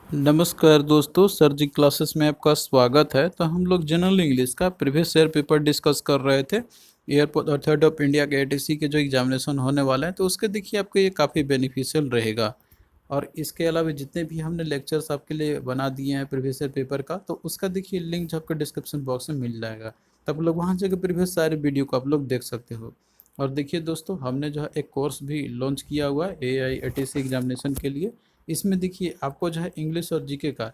नमस्कार दोस्तों, सर जी क्लासेस में आपका स्वागत है। तो हम लोग जनरल इंग्लिश का प्रीवियस ईयर पेपर डिस्कस कर रहे थे। एयरपोर्ट अथॉरिटी ऑफ इंडिया के एटीसी के जो एग्जामिनेशन होने वाला है, तो उसके देखिए आपको ये काफ़ी बेनिफिशियल रहेगा। और इसके अलावा जितने भी हमने लेक्चर्स आपके लिए बना दिए हैं प्रीवियस ईयर पेपर का, तो उसका देखिए लिंक जो आपको डिस्क्रिप्शन बॉक्स में मिल जाएगा। तो आप लोग वहाँ जाकर प्रीवियस सारे वीडियो को आप लोग देख सकते हो। और देखिए दोस्तों, हमने जो है एक कोर्स भी लॉन्च किया हुआ है AIATC एग्जामिनेशन के लिए। इसमें देखिए आपको जो है इंग्लिश और जीके का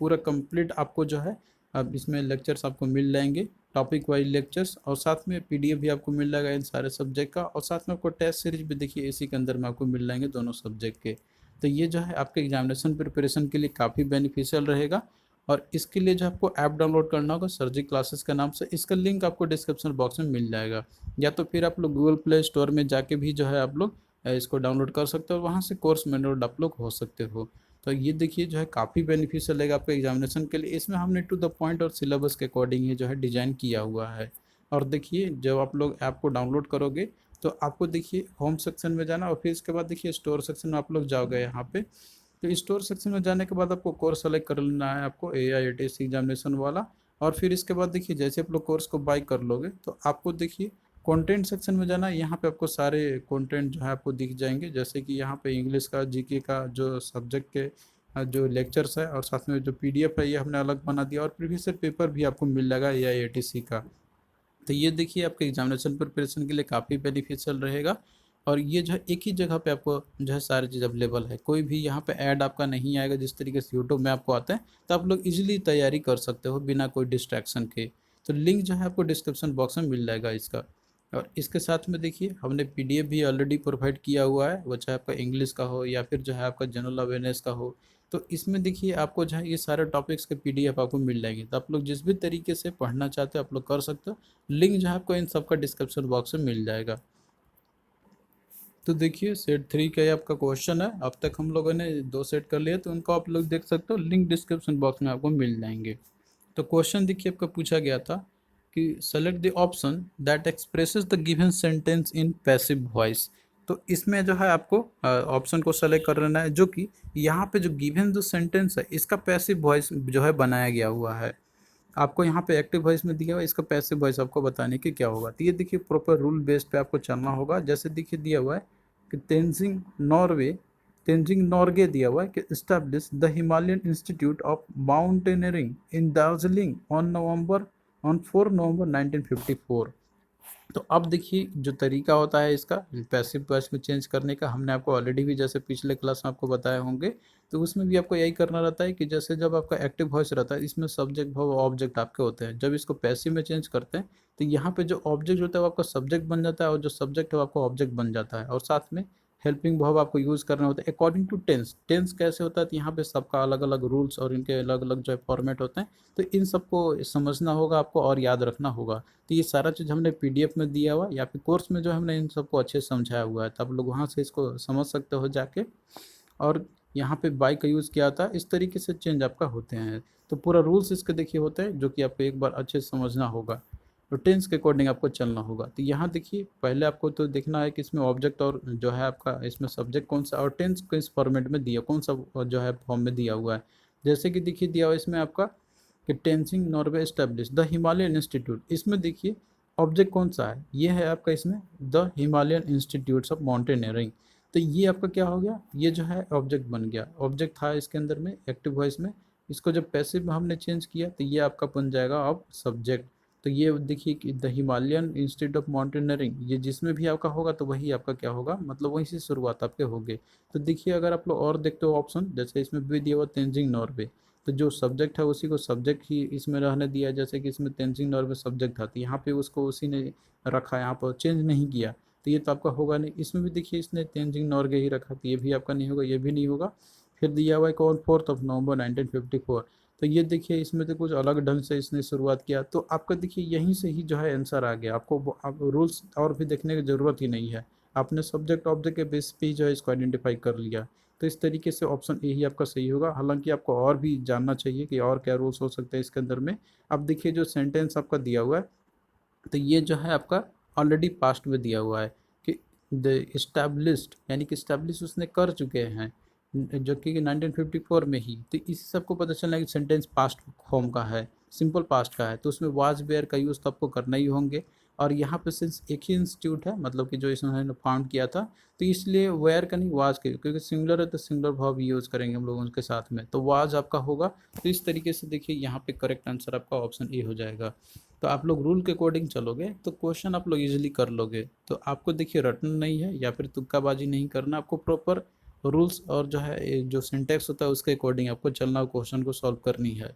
पूरा कंप्लीट आपको जो है अब इसमें लेक्चर्स आपको मिल जाएंगे, टॉपिक वाइज लेक्चर्स, और साथ में PDF भी आपको मिल जाएगा इन सारे सब्जेक्ट का। और साथ में आपको टेस्ट सीरीज भी देखिए इसी के अंदर में आपको मिल जाएंगे दोनों सब्जेक्ट के। तो ये जो है आपके एग्जामिनेशन प्रिपरेशन के लिए काफ़ी बेनिफिशियल रहेगा। और इसके लिए जो आपको ऐप डाउनलोड करना होगा सर जी क्लासेस के नाम से, इसका लिंक आपको डिस्क्रिप्शन बॉक्स में मिल जाएगा। या तो फिर आप लोग गूगल प्ले स्टोर में जाके भी जो है आप लोग इसको डाउनलोड कर सकते हो, और वहाँ से कोर्स में एनरोल्ड आप लोग हो सकते हो। तो ये देखिए जो है काफ़ी बेनिफिशियल रहेगा आपके एग्जामिनेशन के लिए। इसमें हमने टू द पॉइंट और सिलेबस के अकॉर्डिंग ही जो है डिज़ाइन किया हुआ है। और देखिए जब आप लोग ऐप को डाउनलोड करोगे, तो आपको देखिए होम सेक्शन में जाना, और फिर इसके बाद देखिए स्टोर सेक्शन में आप लोग जाओगे यहाँ पे। तो स्टोर सेक्शन में जाने के बाद आपको कोर्स सेलेक्ट कर लेना है, आपको AIATC एग्जामिनेशन वाला। और फिर इसके बाद देखिए जैसे आप लोग कोर्स को बाई कर लोगे, तो आपको देखिए कंटेंट सेक्शन में जाना है। यहाँ पे आपको सारे कंटेंट जो है आपको दिख जाएंगे, जैसे कि यहाँ पे इंग्लिश का, जीके का जो सब्जेक्ट के जो लेक्चर्स है, और साथ में जो PDF है ये हमने अलग बना दिया, और प्रीवियस पेपर भी आपको मिल जाएगा AIATC का। तो ये देखिए आपके एग्जामिनेशन प्रिपरेशन के लिए काफ़ी बेनिफिशियल रहेगा। और ये जो है एक ही जगह पे आपको जो है सारी चीज़ अवेलेबल है, कोई भी यहाँ पे ऐड आपका नहीं आएगा जिस तरीके से यूट्यूब में आपको आता है। तो आप लोग इजीली तैयारी कर सकते हो बिना कोई डिस्ट्रैक्शन के। तो लिंक जो है आपको डिस्क्रिप्शन बॉक्स में मिल जाएगा इसका। और इसके साथ में देखिए हमने PDF भी ऑलरेडी प्रोवाइड किया हुआ है, वो चाहे आपका इंग्लिश का हो या फिर जो है आपका जनरल अवेयरनेस का हो। तो इसमें देखिए आपको जो है ये सारे टॉपिक्स के PDF आपको मिल जाएंगे। तो आप लोग जिस भी तरीके से पढ़ना चाहते हो आप लोग कर सकते हो। लिंक जो है आपको इन सब का डिस्क्रिप्शन बॉक्स में मिल जाएगा। तो देखिए सेट 3 का ये आपका क्वेश्चन है। अब तक हम लोगों ने 2 सेट कर लिए, तो उनको आप लोग देख सकते हो, लिंक डिस्क्रिप्शन बॉक्स में आपको मिल जाएंगे। तो क्वेश्चन देखिए आपका पूछा गया था कि select the option that expresses the given sentence in passive voice. तो इसमें जो है आपको ऑप्शन को सेलेक्ट कर लेना है, जो कि यहाँ पे जो गिवन जो सेंटेंस है इसका पैसिव वॉइस जो है बनाया गया हुआ है। आपको यहाँ पे एक्टिव वॉइस में दिया हुआ है, इसका पैसिव वॉइस आपको बताने की क्या होगा। तो ये देखिए प्रॉपर रूल बेस्ड पे आपको चलना होगा। जैसे देखिए दिया हुआ है कि तेंजिंग नॉर्गे दिया हुआ है कि establish the Himalayan institute of mountaineering in Darjeeling on 4 नवंबर 1954। तो अब देखिए जो तरीका होता है इसका पैसिव वॉइस में चेंज करने का, हमने आपको ऑलरेडी भी जैसे पिछले क्लास में आपको बताए होंगे। तो उसमें भी आपको यही करना रहता है कि जैसे जब आपका एक्टिव वॉइस रहता है, इसमें सब्जेक्ट वर्ब ऑब्जेक्ट आपके होते हैं। जब इसको पैसिव में चेंज करते हैं, तो यहाँ पे जो ऑब्जेक्ट होता है वो आपका सब्जेक्ट बन जाता है, और जो सब्जेक्ट है वो आपका ऑब्जेक्ट बन जाता है। और साथ में हेल्पिंग वर्ब आपको यूज़ करना होता है अकॉर्डिंग टू टेंस। टेंस कैसे होता है, तो यहाँ पे सबका अलग अलग रूल्स और इनके अलग अलग जो है फॉर्मेट होते हैं। तो इन सबको समझना होगा आपको और याद रखना होगा। तो ये सारा चीज़ हमने PDF में दिया हुआ, या फिर कोर्स में जो है हमने इन सबको अच्छे से समझाया हुआ है। तो आप लोग वहाँ से इसको समझ सकते हो जाके। और यहाँ पे बाई का यूज़ किया था, इस तरीके से चेंज आपका होते हैं। तो पूरा रूल्स इसके देखिए होते हैं, जो कि आपको एक बार अच्छे से समझना होगा। तो टेंस के अकॉर्डिंग आपको चलना होगा। तो यहाँ देखिए पहले आपको तो देखना है कि इसमें ऑब्जेक्ट और जो है आपका इसमें सब्जेक्ट कौन सा, और टेंस किस फॉर्मेट में दिया, कौन सा जो है फॉर्म में दिया हुआ है। जैसे कि देखिए दिया हुआ है इसमें आपका कि tensing Norway establish the Himalayan institute. इसमें देखिए ऑब्जेक्ट कौन सा है, ये है आपका इसमें the Himalayan institutes of mountaineering. तो ये आपका क्या हो गया, ये जो है ऑब्जेक्ट बन गया, ऑब्जेक्ट था इसके अंदर में एक्टिव वॉइस में। इसको जब पैसिव में हमने चेंज किया, तो ये आपका बन जाएगा अब सब्जेक्ट। तो ये देखिए कि the Himalayan institute of mountaineering, ये जिसमें भी आपका होगा तो वही आपका क्या होगा, मतलब वहीं से शुरुआत आपके होगी। तो देखिए अगर आप लोग और देखते हो ऑप्शन, जैसे इसमें भी दिया हुआ तेंजिंग नॉर्वे, तो जो सब्जेक्ट है उसी को सब्जेक्ट ही इसमें रहने दिया। जैसे कि इसमें तेंजिंग नॉर्वे सब्जेक्ट था, तो यहाँ पे उसको उसी ने रखा, यहाँ पर चेंज नहीं किया। तो ये तो आपका होगा नहीं। इसमें भी देखिए इसने तेंजिंग नॉर्गे ही रखा, तो ये भी आपका नहीं होगा, ये भी नहीं होगा। फिर दिया हुआ है कौन, 4 नवंबर 1954। तो ये देखिए इसमें तो कुछ अलग ढंग से इसने शुरुआत किया। तो आपका देखिए यहीं से ही जो है आंसर आ गया। आपको आप रूल्स और भी देखने की ज़रूरत ही नहीं है, आपने सब्जेक्ट ऑब्जेक्ट के बेस पे ही जो है इसको आइडेंटिफाई कर लिया। तो इस तरीके से ऑप्शन ए ही आपका सही होगा। हालांकि आपको और भी जानना चाहिए कि और क्या रूल्स हो सकते हैं इसके अंदर में। अब देखिए जो सेंटेंस आपका दिया हुआ है, तो ये जो है आपका ऑलरेडी पास्ट में दिया हुआ है कि द इस्टेब्लिश्ड, यानी कि इस्टेब्लिश उसने कर चुके हैं। जो कि 1954 में ही। तो इसी सबको पता चला कि सेंटेंस पास्ट फॉर्म का है, सिंपल पास्ट का है, तो उसमें वाज वेयर का यूज़ तो आपको करना ही होंगे। और यहाँ पे सिंस एक ही इंस्टीट्यूट है, मतलब कि जो इन्होंने फाउंड किया था, तो इसलिए वेयर का नहीं वाज के, क्योंकि सिंगुलर है तो सिंगुलर वर्ब यूज़ करेंगे हम लोग उनके साथ में, तो वाज आपका होगा। तो इस तरीके से देखिए यहाँ पे करेक्ट आंसर आपका ऑप्शन ए हो जाएगा। तो आप लोग रूल के अकॉर्डिंग चलोगे तो क्वेश्चन आप लोग इजीली कर लोगे। तो आपको देखिए रटना नहीं है या फिर तुक्काबाजी नहीं करना, आपको प्रॉपर रूल्स और जो है जो सिंटेक्स होता है उसके अकॉर्डिंग आपको चलना और क्वेश्चन को सॉल्व करनी है।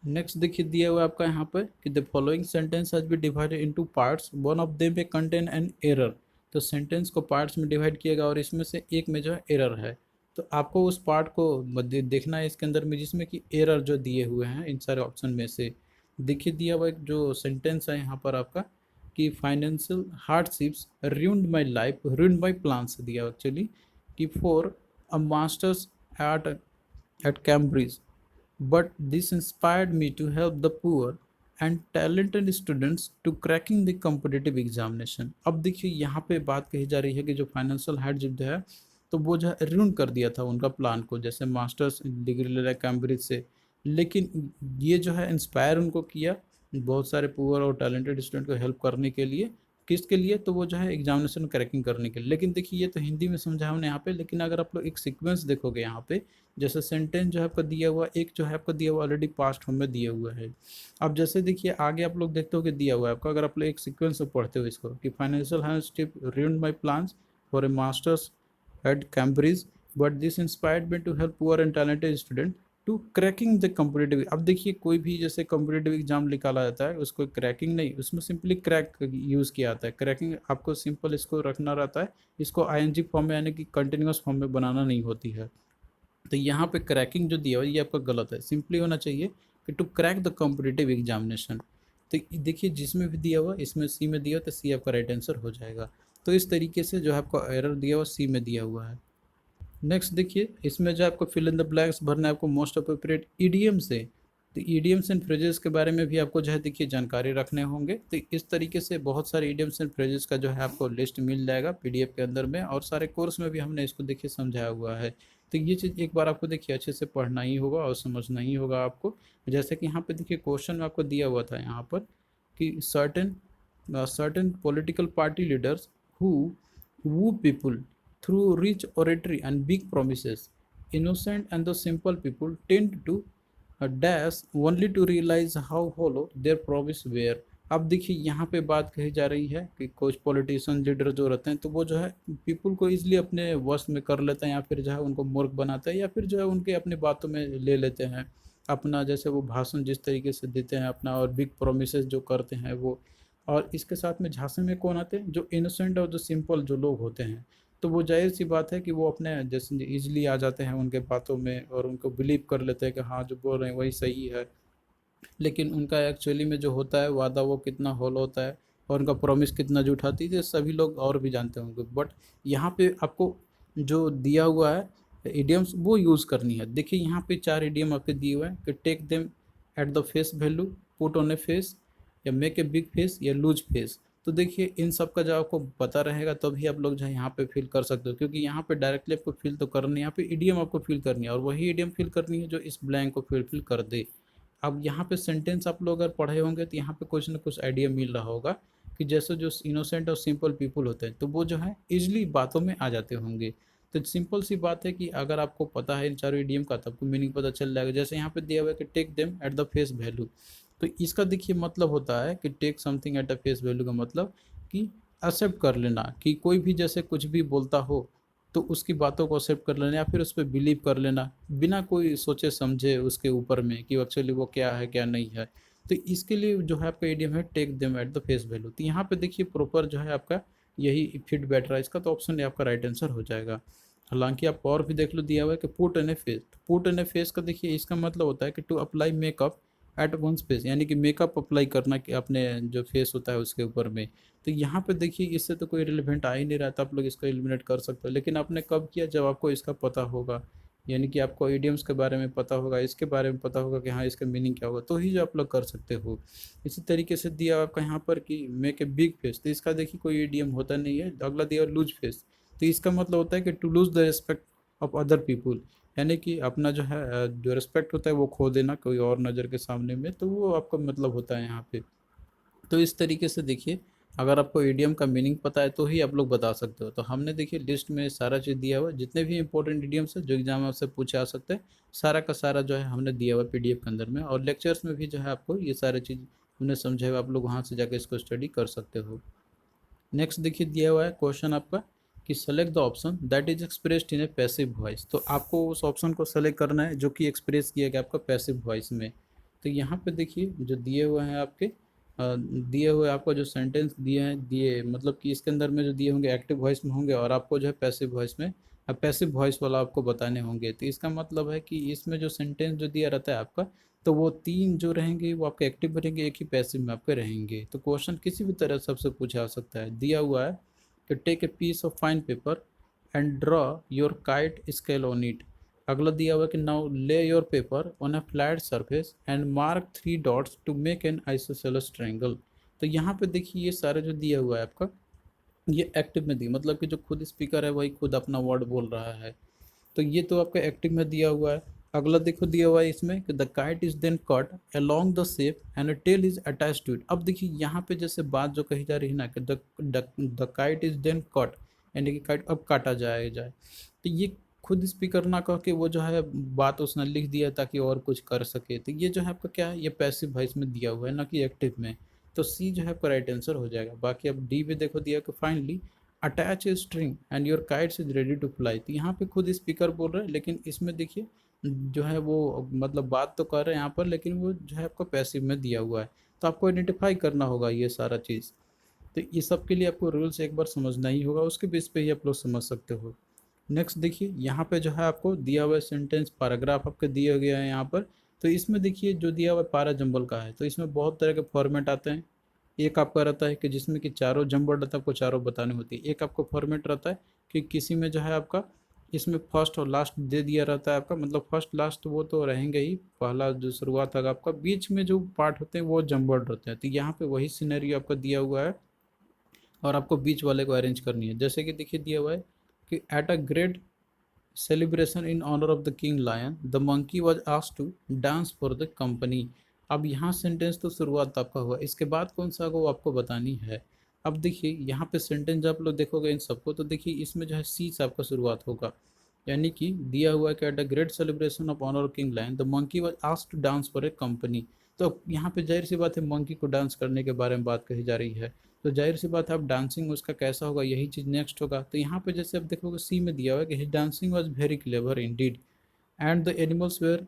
नेक्स्ट देखिए दिया हुआ आपका यहाँ पर कि the following sentence has been divided into parts, one of them may contain an error. तो सेंटेंस को पार्ट्स में डिवाइड किया गया और इसमें से एक में जो है एरर है। तो आपको उस पार्ट को देखना है इसके अंदर में जिसमें कि एरर जो दिए हुए हैं इन सारे ऑप्शन में से। देखिए दिया हुआ एक जो सेंटेंस है यहाँ पर आपका कि financial hardships ruined my life, ruined my plans दिया एक्चुअली, कि for a masters at at Cambridge, but this inspired me to help the poor and talented students to cracking the competitive examination। अब देखिए यहाँ पे बात कही जा रही है कि जो फाइनेंशियल हार्डशिप जो है तो वो जो है ruin कर दिया था उनका प्लान को, जैसे मास्टर्स डिग्री ले रहा है कैम्ब्रिज से, लेकिन ये जो है इंस्पायर उनको किया बहुत सारे पुअर और टैलेंटेड स्टूडेंट को हेल्प करने के लिए। किसके लिए? तो वो जो है एग्जामिनेशन क्रैकिंग करने के लिए। लेकिन देखिए ये तो हिंदी में समझा हमने यहाँ पे, लेकिन अगर आप लोग एक सीक्वेंस देखोगे यहाँ पे, जैसे सेंटेंस जो है आपका दिया हुआ, एक जो है आपका दिया हुआ ऑलरेडी पास्ट फॉर्म में दिया हुआ है। अब जैसे देखिए आगे आप लोग देखते हो कि दिया हुआ है आपका, अगर आप लोग एक सीक्वेंस से पढ़ते हो इसको कि financial hardship ruined my plans for a masters at Cambridge, but this inspired me to help poor and talented student to cracking the competitive. अब देखिए कोई भी जैसे कम्पिटेटिव एग्जाम निकाला जाता है उसको क्रैकिंग नहीं, उसमें सिंपली क्रैक यूज़ किया जाता है। क्रैकिंग आपको सिंपल इसको रखना रहता है, इसको आईएनजी फॉर्म में यानी कि कंटिन्यूस फॉर्म में बनाना नहीं होती है। तो यहाँ पे क्रैकिंग जो दिया हुआ है ये आपका गलत है, सिंपली होना चाहिए कि to crack the competitive examination. तो देखिए जिसमें भी दिया हुआ इसमें सी में दिया हुआ तो सी आपका राइट आंसर हो जाएगा। तो इस तरीके से जो है आपका एरर दिया हुआ सी में दिया हुआ है। नेक्स्ट देखिए इसमें जो आपको फिल इन द ब्लैंक्स भरना है आपको मोस्ट अप्रोप्रिएट ईडीएम से। तो ईडीएम्स एंड फ्रेजेस के बारे में भी आपको जो है देखिए जानकारी रखने होंगे। तो इस तरीके से बहुत सारे ईडीएम्स एंड फ्रेजेस का जो है आपको लिस्ट मिल जाएगा पीडीएफ के अंदर में, और सारे कोर्स में भी हमने इसको देखिए समझाया हुआ है। तो ये चीज़ एक बार आपको देखिए अच्छे से पढ़ना ही होगा और समझना ही होगा आपको। जैसे कि यहाँ पे देखिए क्वेश्चन में आपको दिया हुआ था यहाँ पर कि certain political party leaders who woo people through rich oratory and big promises. Innocent and the simple people tend to dash only to realize how hollow their promise were। अब देखिए यहाँ पे बात कही जा रही है कि कुछ पॉलिटिशियन लीडर जो रहते हैं तो वो जो है पीपल को इजीली अपने वश में कर लेते हैं, या फिर जो है उनको मूर्ख बनाते हैं, या फिर जो है उनके अपनी बातों में ले लेते हैं अपना, जैसे वो भाषण जिस तरीके से देते हैं अपना और बिग प्रोमिसेस जो करते हैं वो। और इसके साथ में झांसे में कौन आते हैं? जो इनोसेंट और जो सिंपल जो लोग होते हैं, तो वो जाहिर सी बात है कि वो अपने जैसे ईजिली आ जाते हैं उनके बातों में और उनको बिलीव कर लेते हैं कि हाँ जो बोल रहे हैं वही सही है। लेकिन उनका एक्चुअली में जो होता है वादा वो कितना होल होता है और उनका प्रॉमिस कितना झूठाती है सभी लोग और भी जानते होंगे। बट यहाँ पे आपको जो दिया हुआ है इडियम्स वो यूज़ करनी है। देखिए यहाँ पे 4 इडियम आपके दिए हुए हैं कि take them at the face value, put on a face, या मेक ए बिग फेस, या लूज फेस। तो देखिए इन सब का जब आपको पता रहेगा तभी आप लोग जो है यहाँ पे फिल कर सकते हो, क्योंकि यहाँ पे डायरेक्टली आपको फिल तो करनी है, यहाँ पे इडियम आपको फिल करनी है और वही इडियम फिल करनी है जो इस ब्लैंक को फिल कर दे। अब यहाँ पे सेंटेंस आप लोग अगर पढ़े होंगे तो यहाँ पे कुछ ना कुछ आइडिया मिल रहा होगा कि जैसे जो इनोसेंट और सिंपल पीपल होते हैं तो वो जो है इजली बातों में आ जाते होंगे। तो सिंपल सी बात है कि अगर आपको पता है इन चारों इडियम का तो आपको मीनिंग पता चल जाएगा। जैसे यहाँ पे दिया हुआ है कि take them at the face value, तो इसका देखिए मतलब होता है कि take something at the face value का मतलब कि एक्सेप्ट कर लेना, कि कोई भी जैसे कुछ भी बोलता हो तो उसकी बातों को एक्सेप्ट कर लेना या फिर उस पर बिलीव कर लेना बिना कोई सोचे समझे उसके ऊपर में कि एक्चुअली वो क्या है क्या नहीं है। तो इसके लिए जो है आपका इडियम है take them at the face value. तो यहाँ पे देखिए प्रॉपर जो है आपका यही फिट बैठ रहा है इसका, तो ऑप्शन आपका राइट आंसर हो जाएगा। हालांकि आप और भी देख लो दिया हुआ है कि put an a face, put an a face का देखिए इसका मतलब होता है कि to apply makeup at one's face, यानी कि मेकअप अप्लाई करना कि अपने जो फेस होता है उसके ऊपर में। तो यहाँ पे देखिए इससे तो कोई रिलेवेंट आ ही नहीं रहता, आप लोग इसको एलिमिनेट कर सकते हो। लेकिन आपने कब किया? जब आपको इसका पता होगा, यानी कि आपको इडियम्स के बारे में पता होगा, इसके बारे में पता होगा कि हाँ इसका मीनिंग क्या होगा, तो ही जो आप लोग कर सकते हो। इसी तरीके से दिया आपका यहाँ पर कि मेक ए बिग फेस, तो इसका देखिए कोई इडियम होता नहीं है। अगला दिया लूज फेस, तो इसका मतलब होता है कि to lose the respect of other people, यानी कि अपना जो है जो रिस्पेक्ट होता है वो खो देना कोई और नज़र के सामने में, तो वो आपका मतलब होता है यहाँ पे। तो इस तरीके से देखिए, अगर आपको ईडियम का मीनिंग पता है तो ही आप लोग बता सकते हो। तो हमने देखिए लिस्ट में सारा चीज़ दिया हुआ है, जितने भी इंपॉर्टेंट ईडियम्स है जो एग्जाम में आपसे पूछे आ सकते हैं, सारा का सारा जो है हमने दिया हुआ है पीडीएफ के अंदर में, और लेक्चर्स में भी जो है आपको ये सारी चीज़ हमने समझाया हुआ, आप लोग वहाँ से जाकर इसको स्टडी कर सकते हो। नेक्स्ट देखिए दिया हुआ है क्वेश्चन आपका कि select the option that is expressed in A passive voice. तो आपको उस ऑप्शन को सेलेक्ट करना है जो कि एक्सप्रेस किया गया आपका पैसिव वॉइस में। तो यहाँ पे देखिए जो दिए हुए हैं आपके दिए हुए आपको जो सेंटेंस दिए हैं, दिए मतलब कि इसके अंदर में जो दिए होंगे एक्टिव वॉइस में होंगे, और आपको जो है पैसिव वॉइस में, अब पैसिव वॉइस वाला आपको बताने होंगे। तो इसका मतलब है कि इसमें जो सेंटेंस जो दिया रहता है आपका, तो वो तीन जो रहेंगे वो आपके एक्टिव रहेंगे, एक ही पैसिव में आपके रहेंगे। तो क्वेश्चन किसी भी तरह से आपसे पूछा जा सकता है। दिया हुआ है कि take a piece of fine paper and draw your kite scale on it. अगला दिया हुआ है कि now lay your paper on a flat surface and mark 3 dots to make an isosceles triangle. तो यहाँ पे देखिए ये सारे जो दिया हुआ है आपका, ये एक्टिव में दिया, मतलब कि जो खुद स्पीकर है वही खुद अपना वर्ड बोल रहा है। तो ये तो आपका एक्टिव में दिया हुआ है। अगला देखो दिया हुआ है इसमें कि the kite is then cut along the shape and a tail is attach to it. अब देखिए यहाँ पे जैसे बात जो कही जा रही है ना कि the kite is then cut, यानी कि काइट अब काटा जाए, तो ये खुद स्पीकर ना कह के वो जो है बात उसने लिख दिया ताकि और कुछ कर सके। तो ये जो है आपका क्या है, ये पैसिव वॉइस में दिया हुआ है ना कि एक्टिव में। तो सी जो है आपका राइट आंसर हो जाएगा। बाकी अब डी पे देखो दिया कि finally attach a string and your kites is ready to fly. तो यहाँ पे खुद स्पीकर बोल रहे हैं, लेकिन इसमें देखिए जो है वो मतलब बात तो कर रहे हैं यहाँ पर, लेकिन वो जो है आपको पैसिव में दिया हुआ है। तो आपको आइडेंटिफाई करना होगा ये सारा चीज़। तो ये सब के लिए आपको रूल्स एक बार समझना ही होगा, उसके बेस पे ही आप लोग समझ सकते हो। नेक्स्ट देखिए यहाँ पे जो है आपको दिया हुआ सेंटेंस पैराग्राफ आपके दिया गया है यहाँ पर। तो इसमें देखिए जो दिया हुआ पारा जंबल का है, तो इसमें बहुत तरह के फॉर्मेट आते हैं। एक आपका रहता है कि जिसमें कि चारों जंबल रहता है, आपको चारों बतानी होती है। एक आपको फॉर्मेट रहता है कि किसी में जो है आपका इसमें फर्स्ट और लास्ट दे दिया रहता है आपका, मतलब फर्स्ट लास्ट वो तो रहेंगे ही, पहला जो शुरुआत है आपका, बीच में जो पार्ट होते हैं वो जंबल रहते हैं। तो यहाँ पे वही सिनेरियो आपका दिया हुआ है, और आपको बीच वाले को अरेंज करनी है। जैसे कि देखिए दिया हुआ है कि at a great celebration in honor of the king lion the monkey was asked to dance for the company। अब यहाँ सेंटेंस तो शुरुआत आपका हुआ, इसके बाद कौन सा होगा वो आपको बतानी है। अब देखिए यहाँ पे सेंटेंस आप लोग देखोगे इन सबको, तो देखिए इसमें जो है सी से आपका शुरुआत होगा, यानी कि दिया हुआ है कि at a great celebration of honour king lion the monkey was asked to dance for a company. तो यहाँ पे जाहिर सी बात है मंकी को डांस करने के बारे में बात कही जा रही है। तो जाहिर सी बात है अब डांसिंग उसका कैसा होगा, यही चीज़ नेक्स्ट होगा। तो यहाँ पे जैसे आप देखोगे सी में दिया हुआ है कि his dancing was very clever indeed and the animals were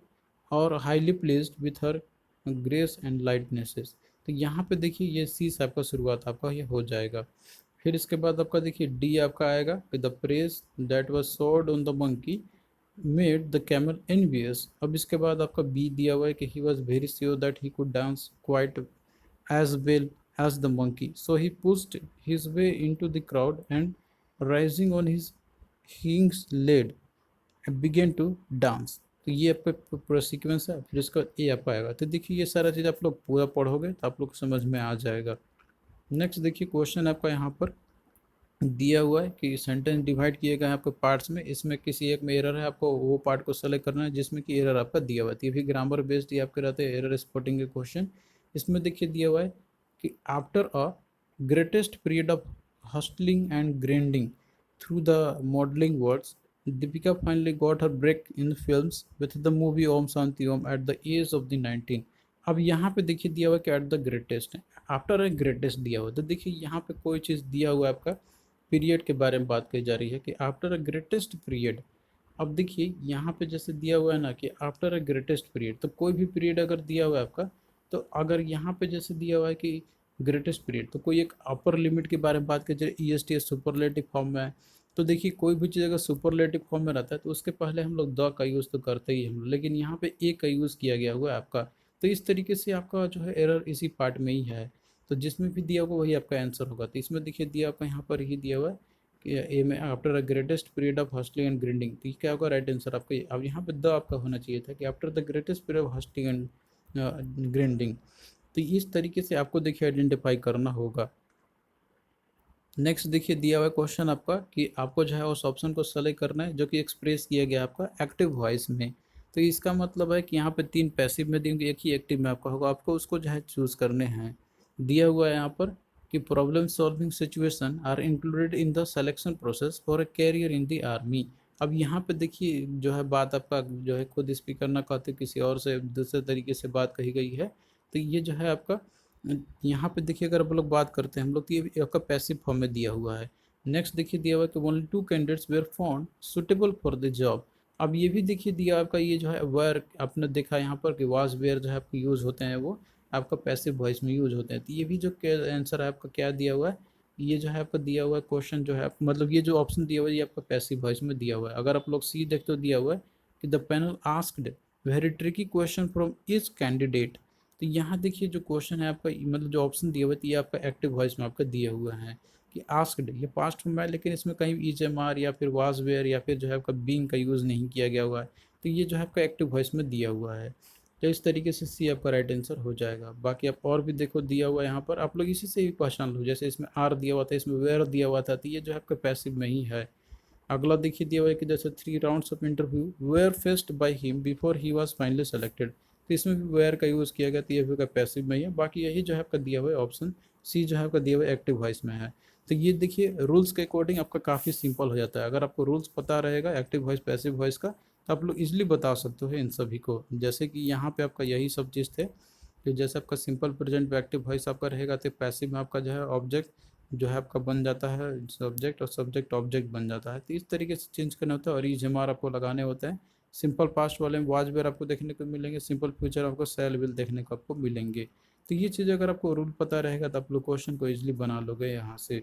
all highly placed with her grace and lightnesses. तो यहाँ पे देखिए ये सी से आपका शुरुआत आपका ये हो जाएगा। फिर इसके बाद आपका देखिए डी आपका आएगा कि the press that was sword on the monkey made the camel envious. अब इसके बाद आपका बी दिया हुआ है कि he was very sure that he could dance quite as well as the monkey. So he pushed his way into the crowd and, rising on his hind leg, began to dance। तो ये आपका पूरा sequence है। फिर इसका ए आपका आएगा। तो देखिए ये सारा चीज़ आप लोग पूरा पढ़ोगे तो आप लोग को समझ में आ जाएगा। नेक्स्ट देखिए क्वेश्चन आपका यहाँ पर दिया हुआ है कि सेंटेंस डिवाइड किए गए हैं आपके पार्ट्स में, इसमें किसी एक में एरर है, आपको वो पार्ट को सेलेक्ट करना है जिसमें कि एरर आपका दिया हुआ है। ये भी ग्रामर बेस्ड ही आपके रहते हैं एरर स्पॉटिंग के क्वेश्चन। इसमें देखिए दिया हुआ है कि after a greatest period of hustling and grinding through the modelling words Deepika finally got her break in films with the movie Om Shanti Om at the age of the 19। अब यहाँ पे देखिए दिया हुआ है कि at the greatest, after a greatest दिया हुआ है। तो देखिए यहाँ पे कोई चीज़ दिया हुआ है आपका पीरियड के बारे में बात कही जा रही है कि आफ्टर अ ग्रेटेस्ट पीरियड। अब देखिए यहाँ पे जैसे दिया हुआ है ना कि आफ्टर अ ग्रेटेस्ट पीरियड, तो कोई भी पीरियड अगर दिया हुआ है आपका, तो अगर यहाँ पे जैसे दिया हुआ है कि ग्रेटेस्ट पीरियड, तो कोई एक अपर लिमिट के बारे में बात करें, जैसे E S T superlative form में है। तो देखिए कोई भी चीज़ अगर सुपरलेटिव फॉर्म में रहता है तो उसके पहले हम लोग द का यूज़ तो करते ही हम लोग, लेकिन यहाँ पे ए का यूज़ किया गया हुआ है आपका। तो इस तरीके से आपका जो है एरर इसी पार्ट में ही है। तो जिसमें भी दिया होगा वही आपका आंसर होगा। तो इसमें देखिए दिया आपका यहाँ पर ही दिया हुआ है कि ए में after a greatest period of hustling and grinding. तो ये क्या होगा राइट आंसर आपका। अब यहाँ पे द आपका होना चाहिए था कि after the greatest period of hustling and grinding. तो इस तरीके से आपको देखिए आइडेंटिफाई करना होगा। नेक्स्ट देखिए दिया हुआ क्वेश्चन आपका कि आपको जो है उस ऑप्शन को सेलेक्ट करना है जो कि एक्सप्रेस किया गया आपका एक्टिव वॉइस में। तो इसका मतलब है कि यहाँ पे 3 पैसिव में देंगे, एक ही एक्टिव में आपका होगा, आपको उसको जो है चूज़ करने हैं। दिया हुआ है यहाँ पर कि problem solving situation are included in the selection process for a career in the army. अब यहाँ पे देखिए जो है बात आपका जो है खुद स्पीकर ना कहते किसी और से दूसरे तरीके से बात कही गई है। तो ये जो है आपका यहाँ पे देखिए अगर आप लोग बात करते हैं हम लोग तो ये आपका पैसिव फॉर्म में दिया हुआ है। नेक्स्ट देखिए दिया हुआ है कि only 2 candidates were found suitable for the job. अब ये भी देखिए दिया आपका ये जो है वेयर आपने देखा यहाँ पर कि वाज वेयर जो है आपके यूज़ होते हैं वो आपका पैसिव वॉइस में यूज होते हैं। तो ये भी जो आंसर है आपका क्या दिया हुआ है, ये जो है आपका दिया हुआ है क्वेश्चन जो है मतलब ये जो ऑप्शन दिया हुआ है ये आपका पैसिव वॉइस में दिया हुआ है। अगर आप लोग सी देखते हो दिया हुआ है कि the panel asked very tricky question from each candidate. तो यहाँ देखिए जो क्वेश्चन है आपका मतलब जो ऑप्शन दिया हुआ है ये आपका एक्टिव वॉइस में आपका दिया हुआ है कि आस्क्ड, ये पास्ट फॉर्म है लेकिन इसमें कहीं इज एम आर या फिर वाज वेयर या फिर जो है आपका बीइंग का यूज़ नहीं किया गया हुआ है। तो ये जो है आपका एक्टिव वॉइस में दिया हुआ है। तो इस तरीके से सी आपका राइट आंसर हो जाएगा। बाकी आप और भी देखो दिया हुआ है यहाँ पर आप लोग इसी से भी पहचान लो, जैसे इसमें आर दिया हुआ था इसमें वेयर दिया हुआ था तो ये जो है आपका पैसिव में ही है। अगला देखिए दिया हुआ है कि जैसे 3 rounds of interview were faced by him before he was finally selected. तो इसमें भी वेयर का यूज़ किया गया तो ये भी का पैसिव में ही है। बाकी यही जो है आपका दिया हुआ है ऑप्शन सी जो है आपका दिया हुआ एक्टिव वॉइस में है। तो ये देखिए रूल्स के अकॉर्डिंग आपका काफ़ी सिंपल हो जाता है। अगर आपको रूल्स पता रहेगा एक्टिव वॉइस पैसिव वॉइस का तो आप लोग इजीली बता सकते हो इन सभी को। जैसे कि यहाँ पे आपका यही सब चीज़ थे कि जैसे आपका सिंपल प्रेजेंट में एक्टिव वॉइस आपका रहेगा तो पैसिव में आपका जो है ऑब्जेक्ट जो है आपका बन जाता है सब्जेक्ट और सब्जेक्ट ऑब्जेक्ट बन जाता है। तो इस तरीके से चेंज करना होता है और ईज हमारा आपको लगाने होते हैं। सिंपल पास्ट वाले में वाज वेयर आपको देखने को मिलेंगे, सिंपल फ्यूचर आपको शैल विल देखने को आपको मिलेंगे। तो ये चीज़ अगर आपको रूल पता रहेगा तो आप लोग क्वेश्चन को ईजिली बना लोगे यहाँ से।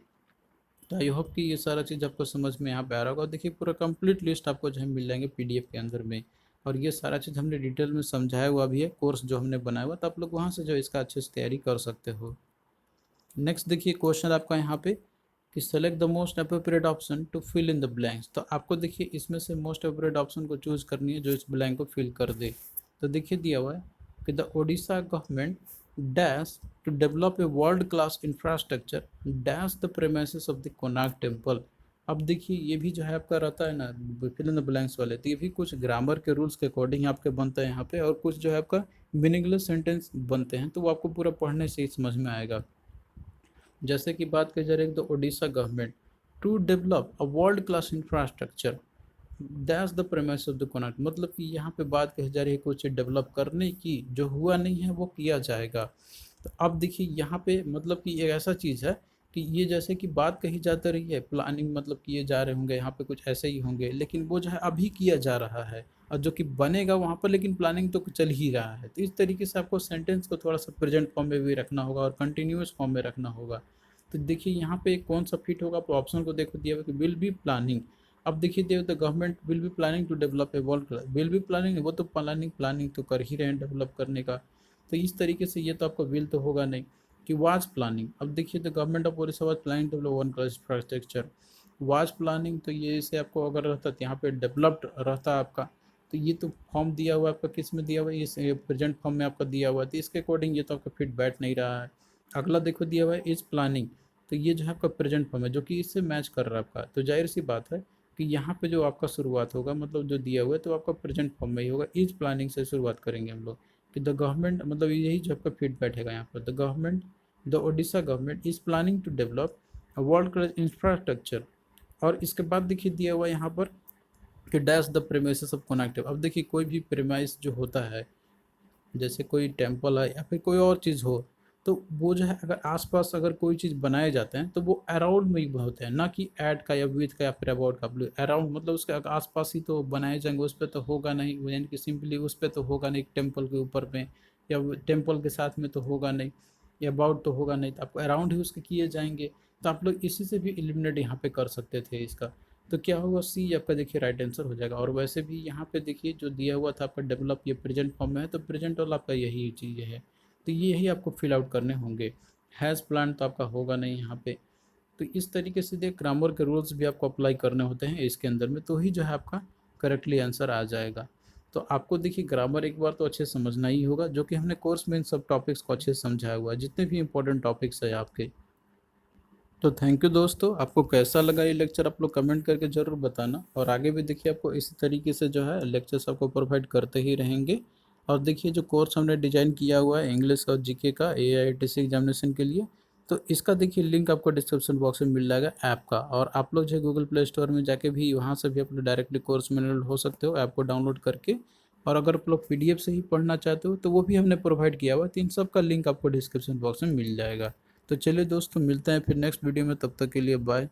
तो आई होप कि ये सारा चीज़ आपको समझ में यहाँ पे आ रहा होगा। देखिए पूरा कंप्लीट लिस्ट आपको जो है मिल जाएंगे पीडीएफ के अंदर में। और ये सारा चीज़ हमने डिटेल में समझाया हुआ भी है कोर्स जो हमने बनाया हुआ, तो आप लोग वहाँ से जो है इसका अच्छे से तैयारी कर सकते हो। नेक्स्ट देखिए क्वेश्चन आपका यहाँ पे कि select the most appropriate option to fill in the blanks. तो आपको देखिए इसमें से मोस्ट अप्रोप्रिएट ऑप्शन को चूज करनी है जो इस ब्लैंक को फिल कर दे। तो देखिए दिया हुआ है कि the Odisha government dash to develop a world class infrastructure dash the premises of the Konark temple. अब देखिए ये भी जो है आपका रहता है ना फिल इन द ब्लैंक्स वाले, तो ये भी कुछ ग्रामर के रूल्स के अकॉर्डिंग आपके बनता है यहाँ पे और कुछ जो है आपका मीनिंगलेस सेंटेंस बनते हैं तो वो आपको पूरा पढ़ने से ही समझ में आएगा। जैसे कि बात की जा रही है the Odisha government to develop a world class infrastructure that's the premise of the Konark. मतलब कि यहाँ पे बात कही जा रही है कुछ डेवलप करने की, जो हुआ नहीं है वो किया जाएगा। तो अब देखिए यहाँ पे मतलब कि एक ऐसा चीज़ है कि ये जैसे कि बात कही जाती रही है प्लानिंग मतलब किए जा रहे होंगे यहाँ पे कुछ ऐसे ही होंगे, लेकिन वो जो है अभी किया जा रहा है और जो कि बनेगा वहाँ पर लेकिन प्लानिंग तो चल ही रहा है। तो इस तरीके से आपको सेंटेंस को थोड़ा सा प्रेजेंट फॉर्म में भी रखना होगा और कंटिन्यूस फॉर्म में रखना होगा। तो देखिए यहाँ पे कौन सा फिट होगा, तो ऑप्शन को देखो दिया हुआ कि विल बी प्लानिंग। अब देखिए देव the government will be planning to develop a world class, will be planning वो तो प्लानिंग प्लानिंग तो कर ही रहे हैं डेवलप करने का। तो इस तरीके से ये तो आपका विल तो होगा नहीं कि वाज प्लानिंग। अब देखिए the government of Odisha was planning to develop one class infrastructure, was planning तो ये इसे आपको अगर रहता तो यहाँ पे डेवलप्ड रहता आपका। तो ये तो फॉर्म दिया हुआ है आपका किस में दिया हुआ है, ये प्रेजेंट फॉर्म में आपका दिया हुआ है तो इसके अकॉर्डिंग ये तो आपका फिट बैठ नहीं रहा है। अगला देखो दिया हुआ है इज प्लानिंग, तो ये जो है आपका प्रेजेंट फॉर्म है जो कि इससे मैच कर रहा है आपका। तो जाहिर सी बात है कि यहाँ पे जो आपका शुरुआत होगा मतलब जो दिया हुआ है तो आपका प्रेजेंट फॉर्म में ही होगा। इज प्लानिंग से शुरुआत करेंगे हम लोग कि द गवर्नमेंट मतलब यही जो आपका फिट बैठेगा यहाँ पर the government the Odisha government is planning to develop world class infrastructure. और इसके बाद देखिए दिया हुआ यहाँ पर कि dash the premises of connective. अब देखिए कोई भी प्रेमाइस जो होता है जैसे कोई टेम्पल है या फिर कोई और चीज़ हो तो वो जो है अगर आसपास अगर कोई चीज़ बनाए जाते हैं तो वो अराउंड में ही होते हैं, ना कि ऐड का या विथ का या फिर अबाउट का। अराउंड मतलब उसके आसपास ही तो बनाए जाएंगे, उस पर तो होगा नहीं, यानी कि सिंपली उस पर तो होगा नहीं टेम्पल के ऊपर में या टेम्पल के साथ में तो होगा नहीं या अबाउट तो होगा नहीं, तो आपको अराउंड ही उसके किए जाएंगे। तो आप लोग इसी से भी एलिमिनेट यहाँ पे कर सकते थे इसका। तो क्या होगा सी आपका देखिए राइट आंसर हो जाएगा। और वैसे भी यहाँ पे देखिए जो दिया हुआ था आपका डेवलप ये प्रेजेंट फॉर्म में है तो प्रेजेंट वाला आपका यही चीज़ है। तो ये ही आपको फिल आउट करने होंगे। हैज़ प्लान तो आपका होगा नहीं यहाँ पे। तो इस तरीके से देख ग्रामर के रूल्स भी आपको अप्लाई करने होते हैं इसके अंदर में, तो ही जो है आपका करेक्टली आंसर आ जाएगा। तो आपको देखिए ग्रामर एक बार तो अच्छे से समझना ही होगा, जो कि हमने कोर्स में इन सब टॉपिक्स को अच्छे से समझाया हुआ है जितने भी इंपॉर्टेंट टॉपिक्स है आपके। तो थैंक यू दोस्तों, आपको कैसा लगा ये लेक्चर आप लोग कमेंट करके ज़रूर बताना। और आगे भी देखिए आपको इसी तरीके से जो है लेक्चर्स आपको प्रोवाइड करते ही रहेंगे। और देखिए जो कोर्स हमने डिज़ाइन किया हुआ है इंग्लिश और जीके का AITC एग्जामिनेशन के लिए, तो इसका देखिए लिंक आपको डिस्क्रिप्शन बॉक्स में मिल जाएगा ऐप का। और आप लोग जो है गूगल प्ले स्टोर में जाके भी वहाँ से भी आप लोग डायरेक्टली कोर्स में एनरोल हो सकते हो ऐप को डाउनलोड करके। और अगर आप लोग PDF से ही पढ़ना चाहते हो तो वो भी हमने प्रोवाइड किया हुआ है, तो इन सब का लिंक आपको डिस्क्रिप्शन बॉक्स में मिल जाएगा। तो चलिए दोस्तों, मिलते हैं फिर नेक्स्ट वीडियो में, तब तक के लिए बाय।